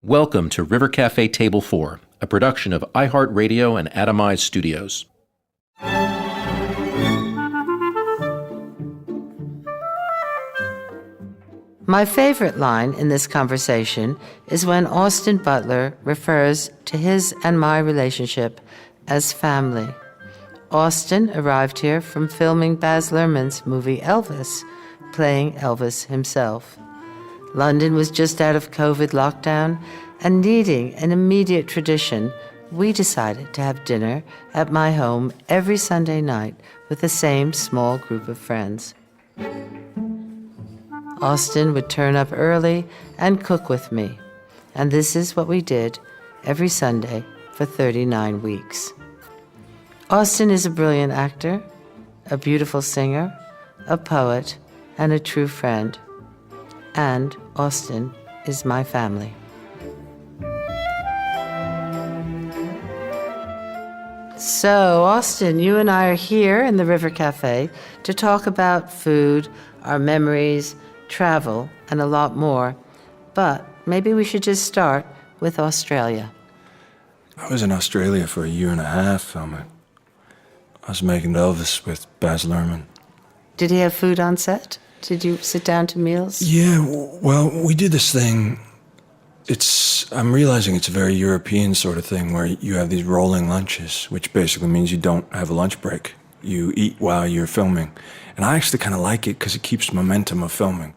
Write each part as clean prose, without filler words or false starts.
Welcome to River Cafe Table 4, a production of iHeartRadio and Atomize Studios. My favorite line in this conversation is when Austin Butler refers to his and my relationship as family. Austin arrived here from filming Baz Luhrmann's movie Elvis, playing Elvis himself. London was just out of COVID lockdown, and needing an immediate tradition, we decided to have dinner at my home every Sunday night with the same small group of friends. Austin would turn up early and cook with me, and this is what we did every Sunday for 39 weeks. Austin is a brilliant actor, a beautiful singer, a poet, and a true friend. And Austin is my family. So, Austin, you and I are here in the River Cafe to talk about food, our memories, travel, and a lot more. But maybe we should just start with Australia. I was in Australia for a year and a half. I was making Elvis with Baz Luhrmann. Did he have food on set? Did you sit down to meals? Yeah, well, we did this thing. I'm realizing it's a very European sort of thing where you have these rolling lunches, which basically means you don't have a lunch break. You eat while you're filming. And I actually kind of like it because it keeps momentum of filming.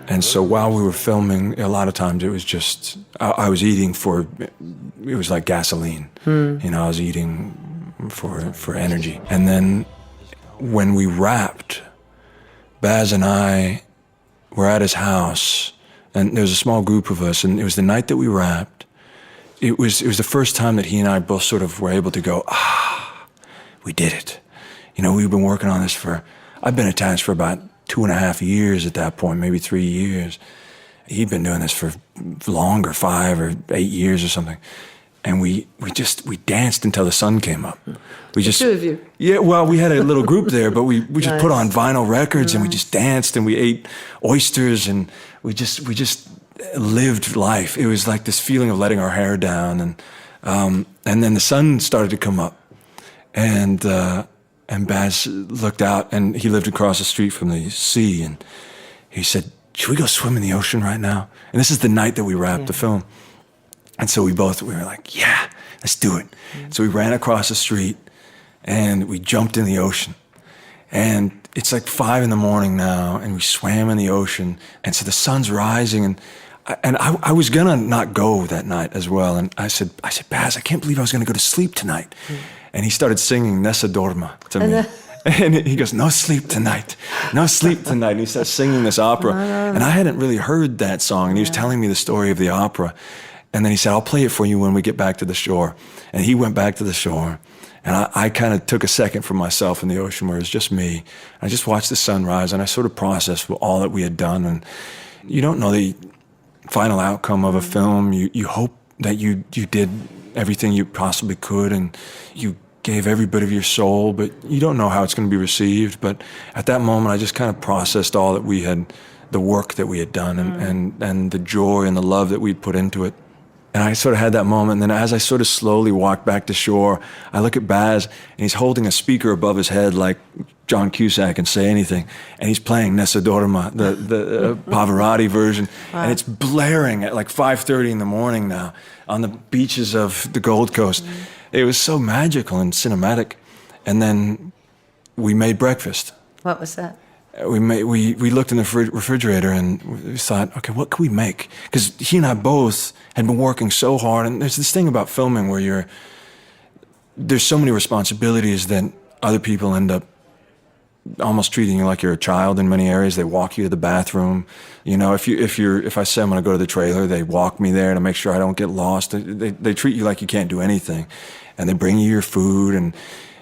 And so while we were filming, a lot of times it was just, I was eating it was like gasoline. I was eating for energy. And then when we wrapped, Baz and I were at his house, and there was a small group of us, and it was the night that we wrapped. It was the first time that he and I both sort of were able to go, we did it. We've been working on this I've been attached for about 2.5 years at that point, maybe 3 years. He'd been doing this for longer, 5 or 8 years or something. And we danced until the sun came up. The two of you? Yeah, well, we had a little group there, but we just nice. Put on vinyl records and we just danced and we ate oysters and we just lived life. It was like this feeling of letting our hair down. And then the sun started to come up. And Baz looked out, and he lived across the street from the sea, and he said, "Should we go swim in the ocean right now?" And this is the night that we wrapped the film. And so we were like, yeah, let's do it. So we ran across the street and we jumped in the ocean. And it's like 5 a.m. now, and we swam in the ocean. And so the sun's rising, and I was gonna not go that night as well. And I said, Baz, I can't believe I was gonna go to sleep tonight. And he started singing Nessa Dorma to me. And he goes, no sleep tonight. No sleep tonight. And he starts singing this opera. And I hadn't really heard that song. And he was telling me the story of the opera. And then he said, I'll play it for you when we get back to the shore. And he went back to the shore. And I kind of took a second for myself in the ocean where it was just me. I just watched the sunrise, and I sort of processed all that we had done. And you don't know the final outcome of a film. You hope that you did everything you possibly could, and you gave every bit of your soul, but you don't know how it's going to be received. But at that moment, I just kind of processed all that we had, the work that we had done, and the joy and the love that we'd put into it. And I sort of had that moment, and then as I sort of slowly walked back to shore, I look at Baz, and he's holding a speaker above his head like John Cusack can say anything, and he's playing Nessa Dorma, the Pavarotti version, and it's blaring at like 5:30 in the morning now on the beaches of the Gold Coast. It was so magical and cinematic. And then we made breakfast. What was that? We looked in the refrigerator and we thought, okay, what could we make? Because he and I both had been working so hard, and there's this thing about filming where there's so many responsibilities that other people end up almost treating you like you're a child in many areas. They walk you to the bathroom. If I say I'm going to go to the trailer, they walk me there to make sure I don't get lost. They treat you like you can't do anything, and they bring you your food, and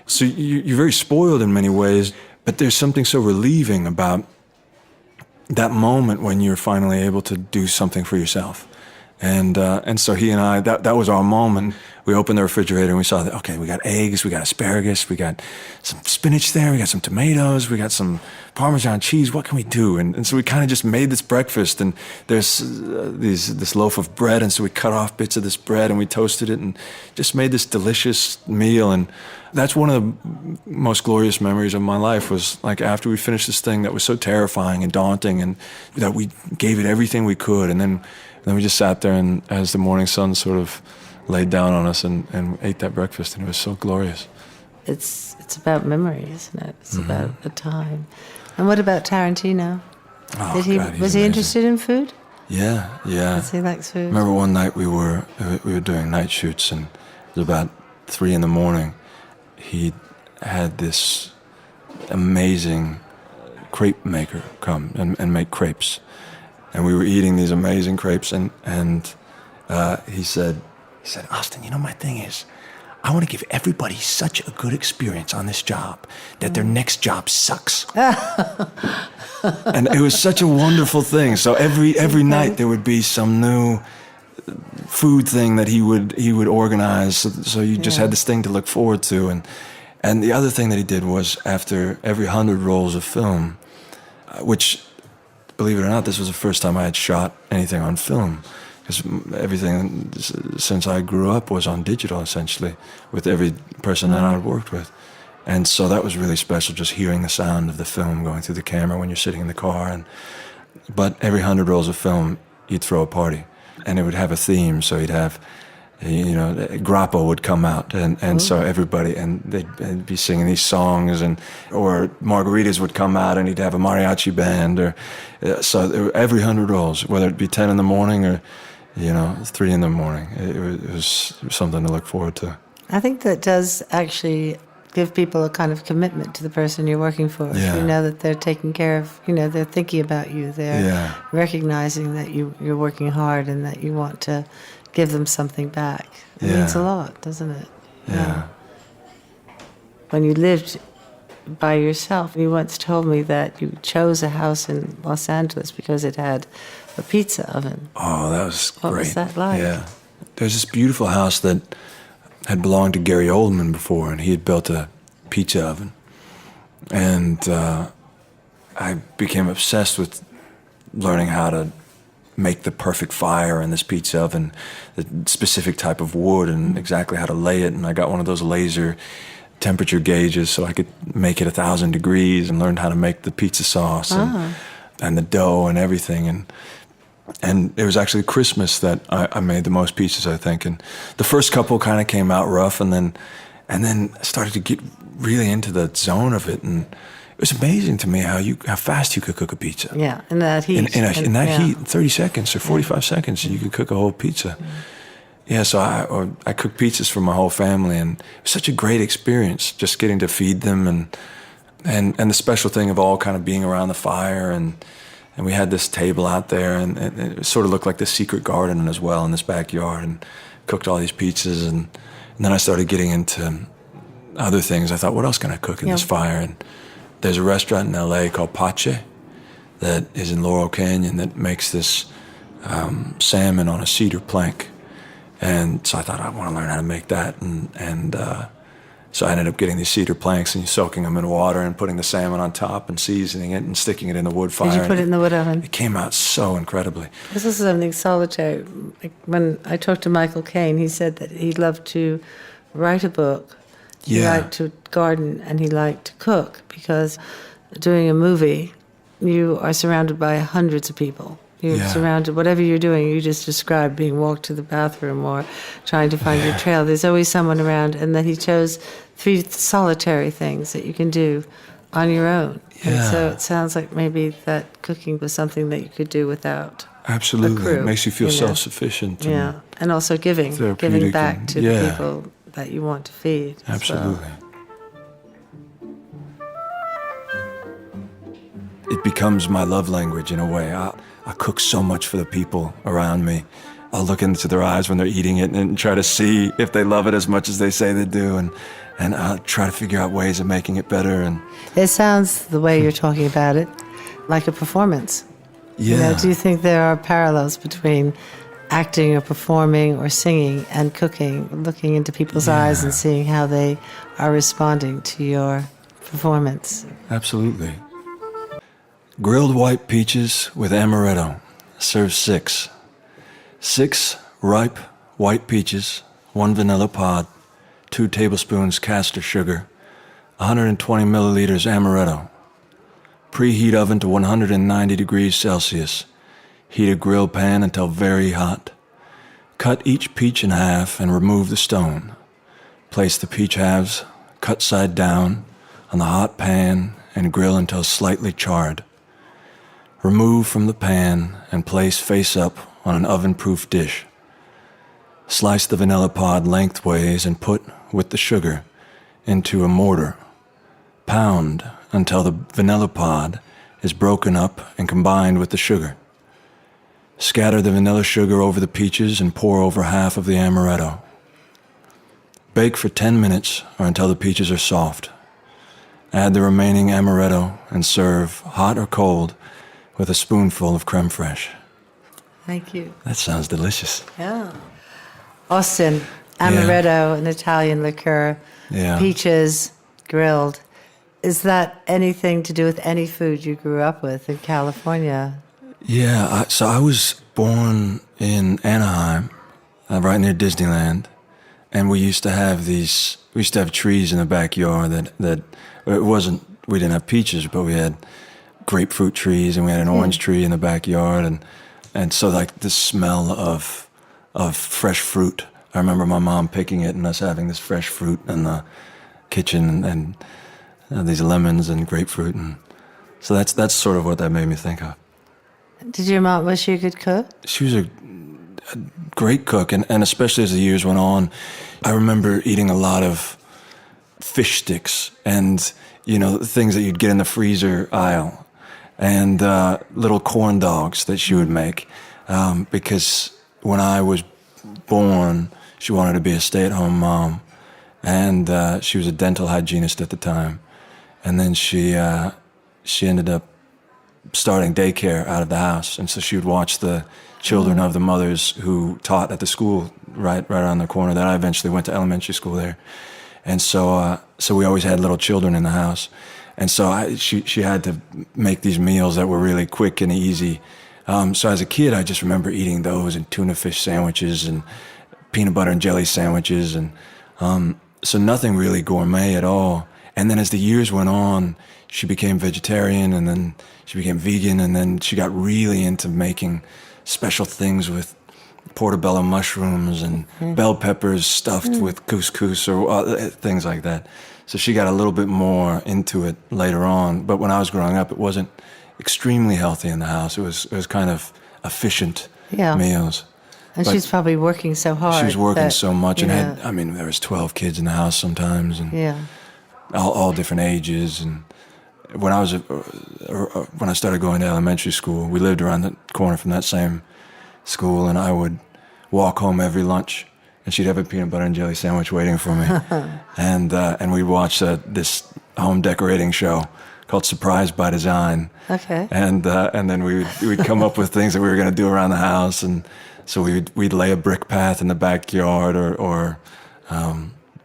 so you're very spoiled in many ways. But there's something so relieving about that moment when you're finally able to do something for yourself. And so he and I, that was our moment. we opened the refrigerator and we saw that, okay, we got eggs, we got asparagus, we got some spinach there, we got some tomatoes, we got some Parmesan cheese. What can we do? And so we kind of just made this breakfast, and there's this loaf of bread, and so we cut off bits of this bread and we toasted it and just made this delicious meal. And that's one of the most glorious memories of my life, was like after we finished this thing that was so terrifying and daunting, and that we gave it everything we could, and then we just sat there, and as the morning sun sort of laid down on us, and ate that breakfast, and it was so glorious. It's about memory, isn't it? It's about a time. And what about Tarantino? Oh, Was he amazing. interested in food? Yeah. Does he like food? Remember one night we were doing night shoots, and it was about 3 a.m. He had this amazing crepe maker come and make crepes, and we were eating these amazing crepes, and he said, Austin, you know, my thing is, I want to give everybody such a good experience on this job that their next job sucks. And it was such a wonderful thing. So every night there would be some new food thing that he would organize. So you just had this thing to look forward to. And the other thing that he did was, after every 100 rolls of film, which, believe it or not, this was the first time I had shot anything on film. Because everything since I grew up was on digital, essentially, with every person that I'd worked with. And so that was really special, just hearing the sound of the film going through the camera when you're sitting in the car. But every 100 rolls of film, you'd throw a party. And it would have a theme, so you'd have, you know, grappa would come out, and so everybody, and they'd be singing these songs, or margaritas would come out, and he'd have a mariachi band, so every 100 rolls, whether it be 10 in the morning or, you know, 3 in the morning. It was something to look forward to. I think that does actually give people a kind of commitment to the person you're working for. Yeah. You know that they're taking care of, you know, they're thinking about you. They're recognizing that you're working hard and that you want to give them something back. It means a lot, doesn't it? Yeah. When you lived by yourself, you once told me that you chose a house in Los Angeles because it had a pizza oven. Oh, that was great. What was that like? Yeah. There's this beautiful house that had belonged to Gary Oldman before, and he had built a pizza oven. And I became obsessed with learning how to make the perfect fire in this pizza oven, the specific type of wood, and exactly how to lay it. And I got one of those laser temperature gauges so I could make it 1,000 degrees, and learned how to make the pizza sauce and the dough and everything. And it was actually Christmas that I made the most pizzas, I think. And the first couple kind of came out rough, and then I started to get really into the zone of it. And it was amazing to me how fast you could cook a pizza. Yeah, in that heat. In that heat, 30 seconds or 45 seconds, you could cook a whole pizza. Yeah, so I cooked pizzas for my whole family, and it was such a great experience, just getting to feed them, and the special thing of all kind of being around the fire, and we had this table out there, and it sort of looked like the secret garden as well in this backyard, and cooked all these pizzas, and then I started getting into other things. I thought, what else can I cook in this fire? And there's a restaurant in LA called Pache that is in Laurel Canyon that makes this salmon on a cedar plank. And so I thought, I want to learn how to make that. And so I ended up getting these cedar planks and soaking them in water and putting the salmon on top and seasoning it and sticking it in the wood fire. Did you put it in the wood oven? It came out so incredibly. This is something solitary. Like when I talked to Michael Caine, he said that he loved to write a book. He liked to garden, and he liked to cook, because doing a movie, you are surrounded by hundreds of people. You're surrounded, whatever you're doing, you just described being walked to the bathroom or trying to find your trail. There's always someone around, and that he chose 3 solitary things that you can do on your own. Yeah. And so it sounds like maybe that cooking was something that you could do without Absolutely. a crew. It makes you feel know? self-sufficient. Yeah, and also giving back to the people that you want to feed. Absolutely. It becomes my love language in a way. I cook so much for the people around me. I'll look into their eyes when they're eating it and try to see if they love it as much as they say they do, and I'll try to figure out ways of making it better. And it sounds, the way you're talking about it, like a performance. Yeah. You know, do you think there are parallels between acting or performing or singing and cooking, looking into people's eyes and seeing how they are responding to your performance. Absolutely. Grilled white peaches with amaretto. Serve 6. 6 ripe white peaches, 1 vanilla pod, 2 tablespoons castor sugar, 120 milliliters amaretto. Preheat oven to 190 degrees Celsius. Heat a grill pan until very hot. Cut each peach in half and remove the stone. Place the peach halves, cut side down, on the hot pan and grill until slightly charred. Remove from the pan and place face up on an oven-proof dish. Slice the vanilla pod lengthways and put, with the sugar, into a mortar. Pound until the vanilla pod is broken up and combined with the sugar. Scatter the vanilla sugar over the peaches and pour over half of the amaretto. Bake for 10 minutes or until the peaches are soft. Add the remaining amaretto and serve, hot or cold, with a spoonful of creme fraiche. Thank you. That sounds delicious. Yeah. Austin, amaretto, an Italian liqueur, peaches, grilled. Is that anything to do with any food you grew up with in California? Yeah, so I was born in Anaheim, right near Disneyland, and we used to have trees in the backyard that it wasn't, we didn't have peaches, but we had grapefruit trees and we had an orange tree in the backyard, and so like the smell of fresh fruit. I remember my mom picking it and us having this fresh fruit in the kitchen and these lemons and grapefruit, and so that's sort of what that made me think of. Did your mom, was she a good cook? She was a great cook, and especially as the years went on, I remember eating a lot of fish sticks and, things that you'd get in the freezer aisle, and little corn dogs that she would make, because when I was born, she wanted to be a stay-at-home mom, and she was a dental hygienist at the time, and then she ended up starting daycare out of the house, and so she would watch the children of the mothers who taught at the school right around the corner that I eventually went to elementary school there, and so we always had little children in the house, and so she had to make these meals that were really quick and easy. So as a kid, I just remember eating those and tuna fish sandwiches and peanut butter and jelly sandwiches, and so nothing really gourmet at all. And then as the years went on, she became vegetarian, and then she became vegan, and then she got really into making special things with portobello mushrooms and bell peppers stuffed with couscous or things like that. So she got a little bit more into it later on. But when I was growing up, it wasn't extremely healthy in the house. It was kind of efficient meals. And but she's probably working so hard. She was working so much, and there was 12 kids in the house sometimes, and all different ages. And when I started going to elementary school, we lived around the corner from that same school, and I would walk home every lunch, and she'd have a peanut butter and jelly sandwich waiting for me, and we'd watch this home decorating show called Surprise by Design. Okay. And then we'd come up with things that we were going to do around the house, and so we'd lay a brick path in the backyard or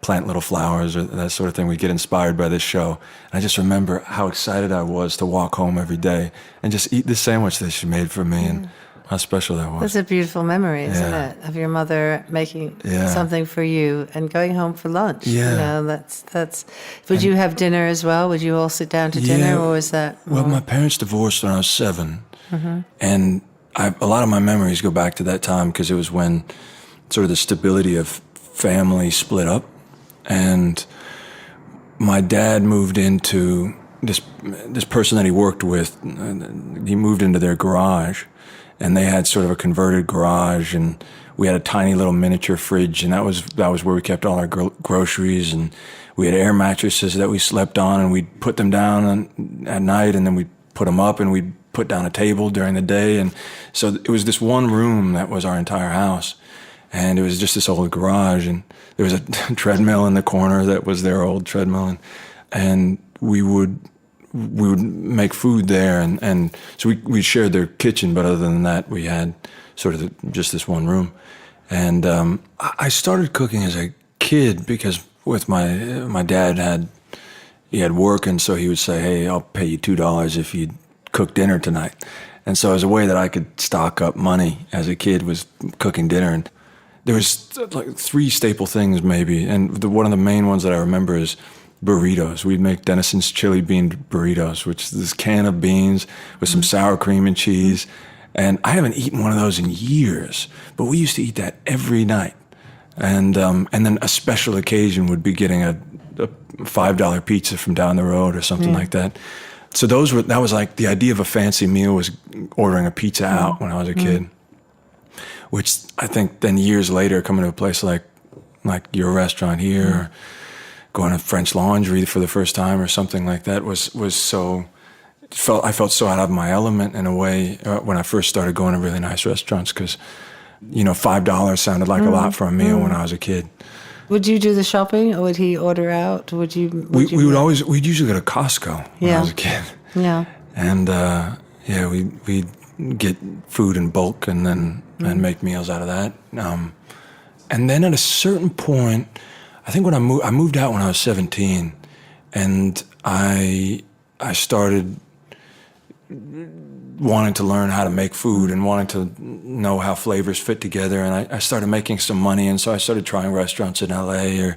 plant little flowers or that sort of thing. We'd get inspired by this show. And I just remember how excited I was to walk home every day and just eat this sandwich that she made for me, and how special that was. That's a beautiful memory, isn't it? Of your mother making something for you and going home for lunch. Yeah. That's. Would you have dinner as well? Would you all sit down to dinner, or was that? Well, my parents divorced when I was 7, and a lot of my memories go back to that time because it was when sort of the stability of family split up, and my dad moved into this person that he worked with. He moved into their garage, and they had sort of a converted garage, and we had a tiny little miniature fridge, and that was where we kept all our groceries, and we had air mattresses that we slept on, and we'd put them down at night, and then we'd put them up, and we'd put down a table during the day, and so it was this one room that was our entire house, and it was just this old garage, and there was a treadmill in the corner that was their old treadmill, and we would make food there, and so we shared their kitchen, but other than that, we had sort of just this one room. And I started cooking as a kid because with my dad he had work, and so he would say, "Hey, I'll pay you $2 if you cook dinner tonight." And so as a way that I could stock up money as a kid was cooking dinner. And there was like 3 staple things maybe, and one of the main ones that I remember is burritos. We'd make Denison's chili bean burritos, which is this can of beans with some sour cream and cheese. And I haven't eaten one of those in years, but we used to eat that every night. And then a special occasion would be getting a $5 pizza from down the road or something like that. So that was like the idea of a fancy meal was ordering a pizza out when I was a kid, which I think then years later coming to a place like your restaurant here, or going to French Laundry for the first time or something like that was so. I felt so out of my element in a way when I first started going to really nice restaurants because, $5 sounded like a lot for a meal when I was a kid. Would you do the shopping, or would he order out? We'd usually go to Costco when I was a kid. Yeah. And we'd get food in bulk and then and make meals out of that. And then at a certain point, I think when I moved out when I was 17, and I started wanting to learn how to make food and wanting to know how flavors fit together. And I started making some money, and so I started trying restaurants in LA,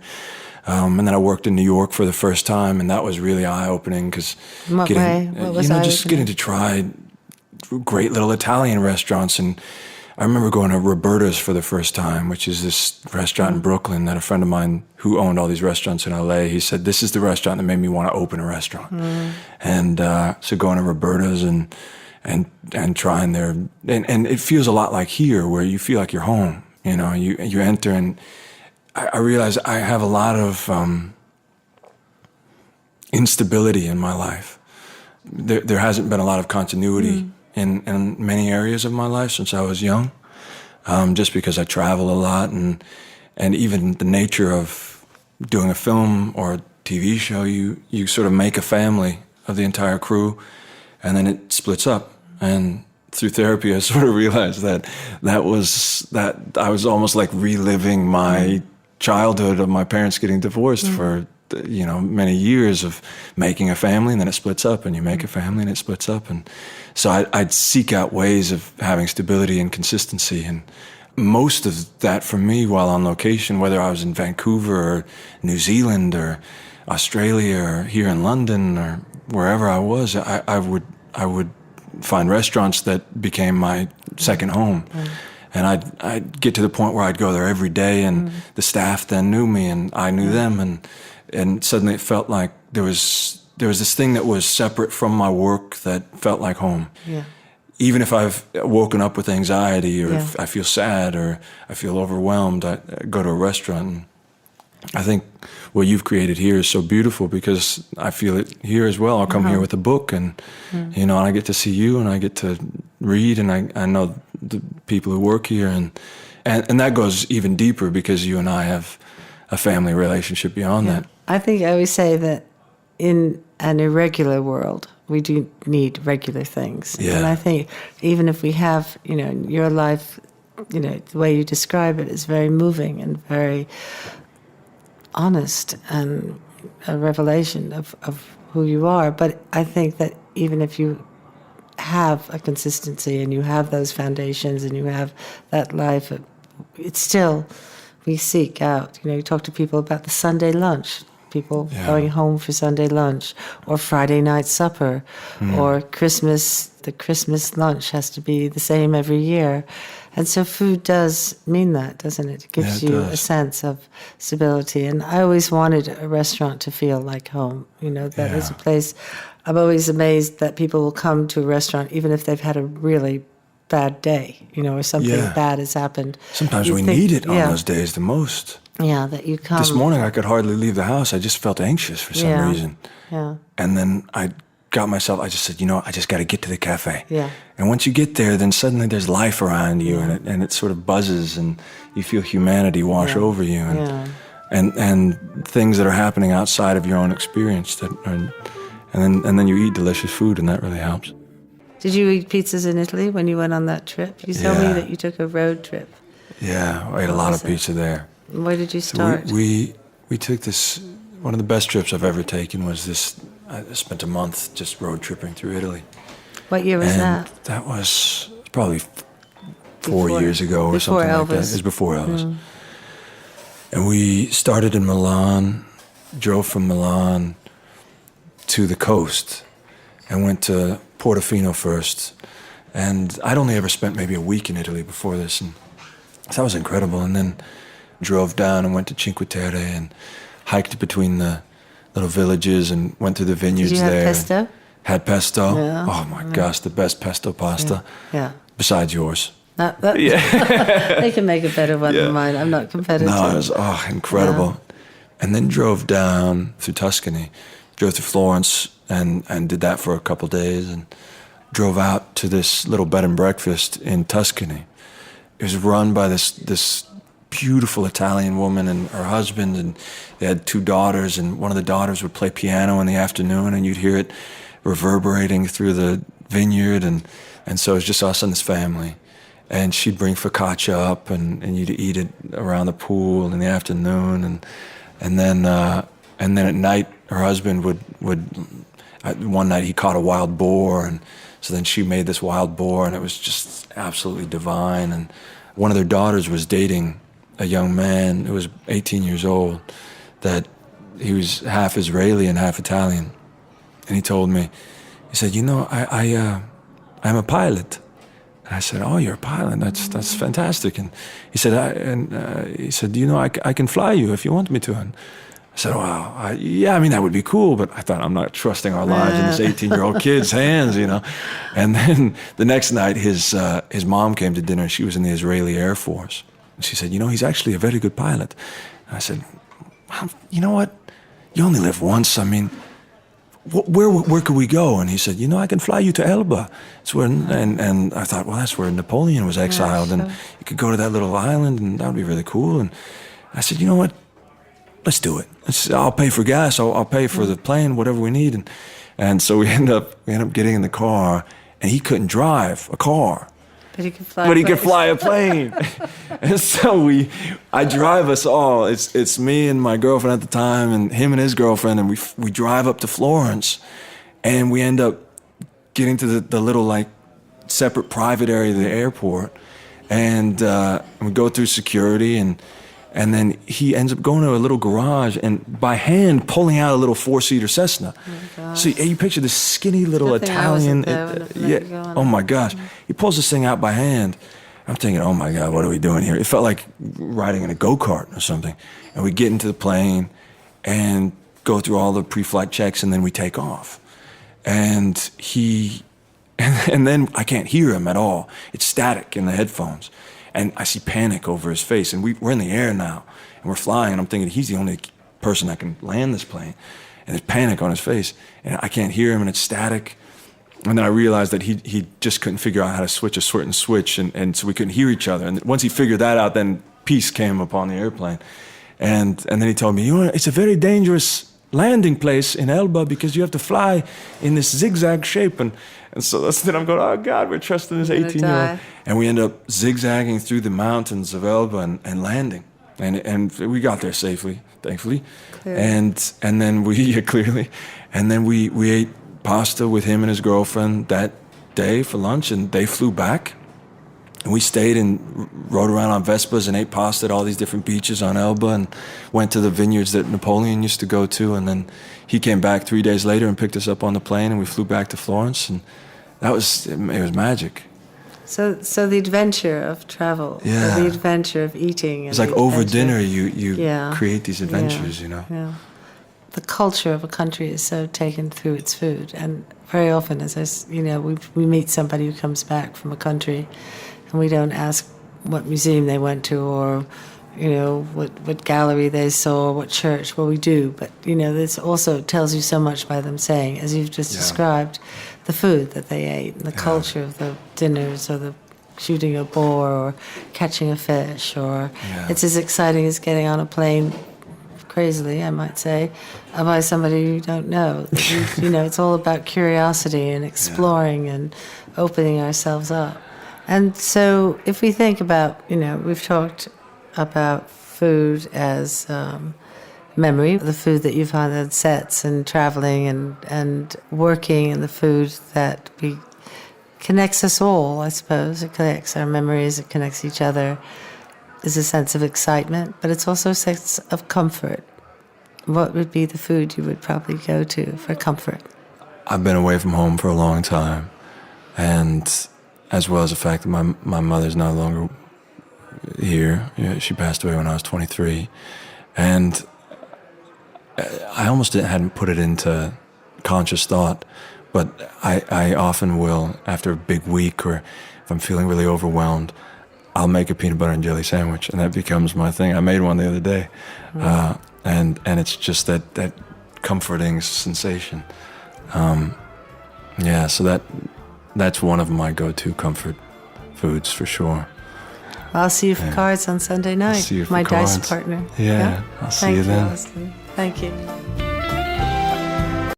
and then I worked in New York for the first time, and that was really eye-opening because getting to try great little Italian restaurants. And I remember going to Roberta's for the first time, which is this restaurant in Brooklyn that a friend of mine who owned all these restaurants in LA, he said, "This is the restaurant that made me want to open a restaurant." And so going to Roberta's and trying their, and it feels a lot like here where you feel like you're home. You enter, and I realize I have a lot of instability in my life. There hasn't been a lot of continuity in many areas of my life since I was young, just because I travel a lot, and even the nature of doing a film or a TV show, you sort of make a family of the entire crew, and then it splits up. And through therapy, I sort of realized that I was almost like reliving my childhood of my parents getting divorced for many years of making a family, and then it splits up, and you make a family and it splits up. And so I'd seek out ways of having stability and consistency. And most of that for me while on location, whether I was in Vancouver or New Zealand or Australia or here in London or wherever I was, I would find restaurants that became my second home. And I'd get to the point where I'd go there every day, and the staff then knew me and I knew them, and suddenly it felt like there was this thing that was separate from my work that felt like home. Yeah. Even if I've woken up with anxiety, or if I feel sad, or I feel overwhelmed, I go to a restaurant. And I think what you've created here is so beautiful because I feel it here as well. I'll come here with a book, and and I get to see you, and I get to read, and I know the people who work here, and that goes even deeper because you and I have a family relationship beyond that. I think I always say that in an irregular world, we do need regular things. Yeah. And I think even if we have, your life, the way you describe it is very moving and very honest and a revelation of who you are. But I think that even if you have a consistency and you have those foundations and you have that life, it's still, we seek out, you talk to people about the Sunday lunch, people going home for Sunday lunch, or Friday night supper, or Christmas. The Christmas lunch has to be the same every year. And so food does mean that, doesn't it? It gives you a sense of stability. And I always wanted a restaurant to feel like home, that is a place. I'm always amazed that people will come to a restaurant even if they've had a really bad day, or something bad has happened. Sometimes we need it on those days the most. Yeah, that you come. This morning I could hardly leave the house. I just felt anxious for some reason. Yeah. And then I just said, I just got to get to the cafe. Yeah. And once you get there, then suddenly there's life around you, and it sort of buzzes, and you feel humanity wash over you, and things that are happening outside of your own experience and then you eat delicious food, and that really helps. Did you eat pizzas in Italy when you went on that trip? You told me Yeah. that you took a road trip. Yeah, I ate a lot of pizza there. Where did you So start? we took this. One of the best trips I've ever taken was this. I spent a month just road tripping through Italy. What year was And that? that was probably 4 Before- years ago or before something like that. Elvis. It was before Elvis. And we started in Milan, drove from Milan to the coast, and went to Portofino first. And I'd only ever spent maybe a week in Italy before this, and so that was incredible. And then drove down and went to Cinque Terre and hiked between the little villages and went to the vineyards Did you have there. pesto? Had pesto. Yeah. Oh my gosh, the best pesto pasta. Yeah. Besides yours. That, they can make a better one than mine. I'm not competitive. No, it was incredible. And then drove down through Tuscany, drove to Florence and did that for a couple days, and drove out to this little bed and breakfast in Tuscany. It was run by this beautiful Italian woman and her husband, and they had 2 daughters, and one of the daughters would play piano in the afternoon, and you'd hear it reverberating through the vineyard, and so it was just us and this family. And she'd bring focaccia up, and you'd eat it around the pool in the afternoon, and then at night her husband would one night he caught a wild boar, and so then she made this wild boar, and it was just absolutely divine. And one of their daughters was dating a young man who was 18 years old, that he was half Israeli and half Italian, and he told me, he said, I'm a pilot. And I said, "Oh, you're a pilot. That's fantastic." And he said, I can fly you if you want me to." And I said, "Wow, that would be cool." But I thought, I'm not trusting our lives in this 18-year-old kid's hands, And then the next night, his mom came to dinner. She was in the Israeli Air Force. And she said, "He's actually a very good pilot." And I said, "Mom, you know what? You only live once. I mean, where could we go?" And he said, "I can fly you to Elba." It's where, and I thought, well, that's where Napoleon was exiled, and you could go to that little island, and that would be really cool. And I said, "You know what? Let's do it. I'll pay for gas. I'll pay for the plane, whatever we need." And so we end up getting in the car, and he couldn't drive a car. But he could fly. But he could fly a plane. And so I drive us all. It's me and my girlfriend at the time, and him and his girlfriend, and we drive up to Florence, and we end up getting to the little separate private area of the airport, and we go through security, and then he ends up going to a little garage and by hand pulling out a little 4-seater Cessna. Oh, so you picture this skinny little Good thing I Italian. wasn't there when the plane going. Oh my gosh. He pulls this thing out by hand. I'm thinking, oh my God, what are we doing here? It felt like riding in a go-kart or something. And we get into the plane and go through all the pre-flight checks, and then we take off. And and then I can't hear him at all. It's static in the headphones. And I see panic over his face. And we're in the air now, and we're flying. And I'm thinking, he's the only person that can land this plane. And there's panic on his face. And I can't hear him, and it's static. And then I realized that he just couldn't figure out how to switch a certain switch. And so we couldn't hear each other. And once he figured that out, then peace came upon the airplane. And then he told me, it's a very dangerous landing place in Elba because you have to fly in this zigzag shape. And so then I'm going, oh God, we're trusting this 18-year-old. And we end up zigzagging through the mountains of Elba and landing. And we got there safely, thankfully. Clearly. And then we clearly. And then we ate pasta with him and his girlfriend that day for lunch, and they flew back. And we stayed and rode around on Vespas and ate pasta at all these different beaches on Elba, and went to the vineyards that Napoleon used to go to. And then he came back 3 days later and picked us up on the plane, and we flew back to Florence. And it was magic. So the adventure of travel, the adventure of eating. It's like over dinner, you create these adventures, Yeah. The culture of a country is so taken through its food, and very often, we meet somebody who comes back from a country, and we don't ask what museum they went to or, what gallery they saw, what church. Well, we do, but this also tells you so much by them saying, as you've just described, the food that they ate and the culture of the dinners or the shooting a boar or catching a fish, or it's as exciting as getting on a plane. Crazily, I might say, by somebody you don't know. It's all about curiosity and exploring and opening ourselves up. And so if we think about, we've talked about food as memory, the food that you've had at sets and traveling and working, and the food that connects us all, I suppose. It connects our memories, it connects each other. Is a sense of excitement, but it's also a sense of comfort. What would be the food you would probably go to for comfort? I've been away from home for a long time, and as well as the fact that my mother's no longer here. She passed away when I was 23, and I almost hadn't put it into conscious thought, but I often will, after a big week, or if I'm feeling really overwhelmed, I'll make a peanut butter and jelly sandwich, and that becomes my thing. I made one the other day, and it's just that comforting sensation. So that's one of my go-to comfort foods for sure. Well, I'll see you for cards on Sunday night. I'll see you for my cards. dice partner. Yeah, I'll see you then. Austin. Thank you.